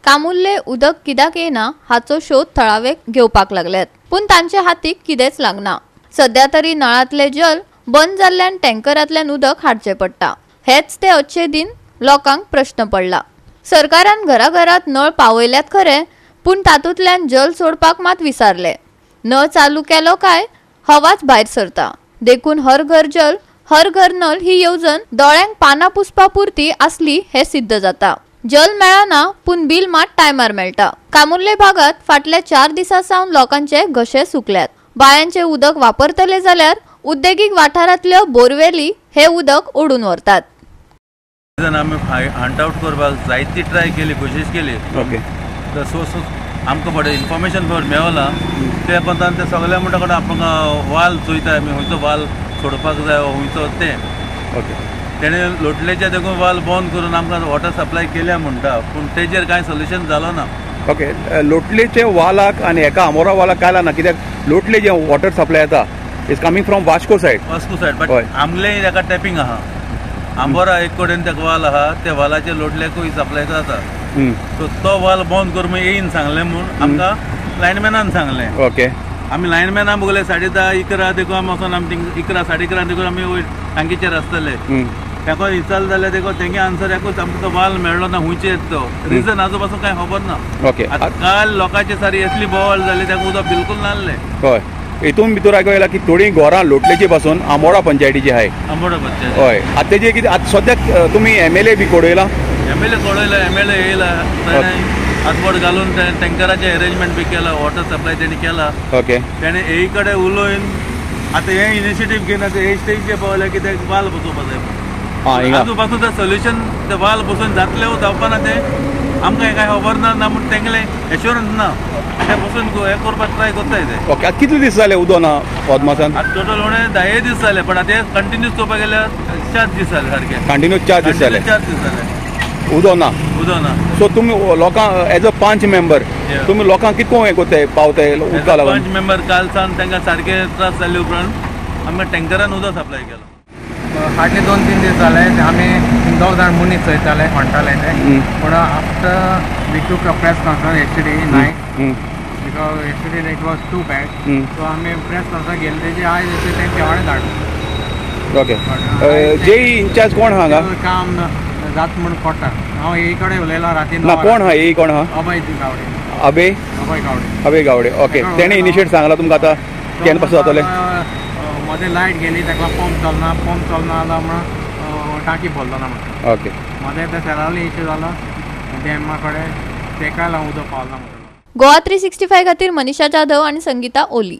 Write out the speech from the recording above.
कामुल्ले उदक कित्याक येना हाचो शोध थळावे घेवपाक लागल्यात, पूण तांचे हातीक कितेंच लागना। सध्या तरी नळांतले जल बंद जाल्ल्यान टँकरांतल्यान उदक हाडचे पडटा। हेच ते अच्छे दिन लोकांक प्रश्न पडला। सरकारान घराघरात नळ पावयल्यात खरे, पूण तातूंतल्यान जल सोडपाक मात विसारले। नळ चालू केलो काय हवाच भायर सरता। देखून हर घर जल हर घर नल ही येवजण दोळ्यांक पाना पुसपा पुरती असली हे सिद्ध जाता। जल मेळना पूण बिल मात टायमार मेळटा। कामुर्ले भागात फाटल्या 4 दिसां सावन लोकांचे घशे सुकल्यात। बायांचे उदक वापरतले जाल्यार उद्देगीक वाठारांतल्यो बोरवेली हे उदक ओडून व्हरतात। आमी हंट आउट करपाक जायती ट्राय केली, कोशिश केली। ओके, सो आमकां बरें इन्फॉर्मेशन मेळ्ळां ते कोंतान ते सगळ्या म्हणटा कडेन आमकां वाल चोयता, आमी खंयचो वाल सोडपाक जाय खंयचो तें। ओके, तेणे लोटलेचे देखून वाल बंद करून आमकां वॉटर सप्लाय केल्या म्हणटा, पूण तेजेर कांय सोल्युशन जालो ना। ओके, लोटलेचे वालाक आनी एका आमोरा वालाक काय ना, कित्याक लोटले जे वॉटर सप्लाय येता is coming from Vasco said. But आमले एका टॅपिंग आहा, आंबोरा एक कडेन ते वाल आहा, ते वालाचे लोटलेकूय सप्लाय जाता। सो तो वाल बंद करून येईन सांगलें म्हूण आमकां लायनमॅनान सांगलें। ओके, आमी लायनमॅनाक बगले 10:30 11 देखून आमी वचून आमी 11 11:30 देखून आमी टांकीचेर आसतले। तेका विचारलें जाल्यार देखून तेंगे आन्सर एकूच आमकां वाल मेळ्ळो ना, खुंयचे येत तो रिजन हाजो पासून कांय खबर ना। ओके, काल लोकांचे सारी असली बोवाळ जाली, तेका उदक बिलकुल नासलें। हय, हितून भितर आयको येयला की थोडी घरां लोटलेची पासून आमोरा पंचायतीची आहाय। आंबोडा पंचायत हय, आतां तेजे कितें आतां सद्याक तुमी MLA बी कळयला? MLA कळयला, MLA येयला, हातबोट घालून टँकराचे अरेंजमेंट बी केला, वॉटर सप्लाय तेणी केला। ओके, तेणे हे कडेन उलोवन आतां हे इनिशिएटीव घेवन आतां हे स्टेजीचेर पावल्या की ते वाल बसोवपा जाय। हातूं पासून ते सोल्युशन ते वाल बसून जातले जावपाना ते आमकां कांय खबर ना म्हूण तेंगले एश्युरन्स ना, ते बसून हे करपाक ट्राय करताय ते। ओके, आतां कितले दीस जाले उदक ना पद्मासान? आतां टोटल उणे 10 दीस जाले, पण आतां हे कंटिन्यूस चोवपाक गेल्यार 4 दीस जाले सारके। कंटिन्यू 4 दीस जाले 4 दीस जाले उदक ना। उदक ना। सो तुमी लोकांक एज अ पंच मेंबर तुमी लोकांक कितको हें कोत्ताय पावताय उदका लागून? पंच मेंबर काल सान तांकां सारके त्रास जाले उपरांत आमकां टँकरान उदक सप्लाय केलो। हार्डली 2-3 दीस जाले आमी 2 जाण मनीस चयताले म्हणटाले ते, पूण after we took a press conference yesterday night because yesterday it was too bad, so आमी प्रेस कॉन्फरन्स गेले तेजे आयज ते देवाणे धाडलो। ओके, जे इंचार्ज कोण हांगा काम जात म्हूण पडटा। हांव हे कडेन उलयला राती ना, कोण हा हे कोण हा? अभय गावडे। अभय अभय गावडे। ओके, तेणे इनिशिएट सांगला तुमकां आतां केन्ना पासून जातले? मदें लायट गेली, ताका पंप चलना जाल्यार म्हणून टांकी भरलो ना म्हणटा। ओके, मदें ते सेलावली इश्यू जालो डॅमा कडेन, तेका लागून उदक पावना म्हणटा। गोवा 365 खातीर मनीषा जाधव आनी संगीता ओली।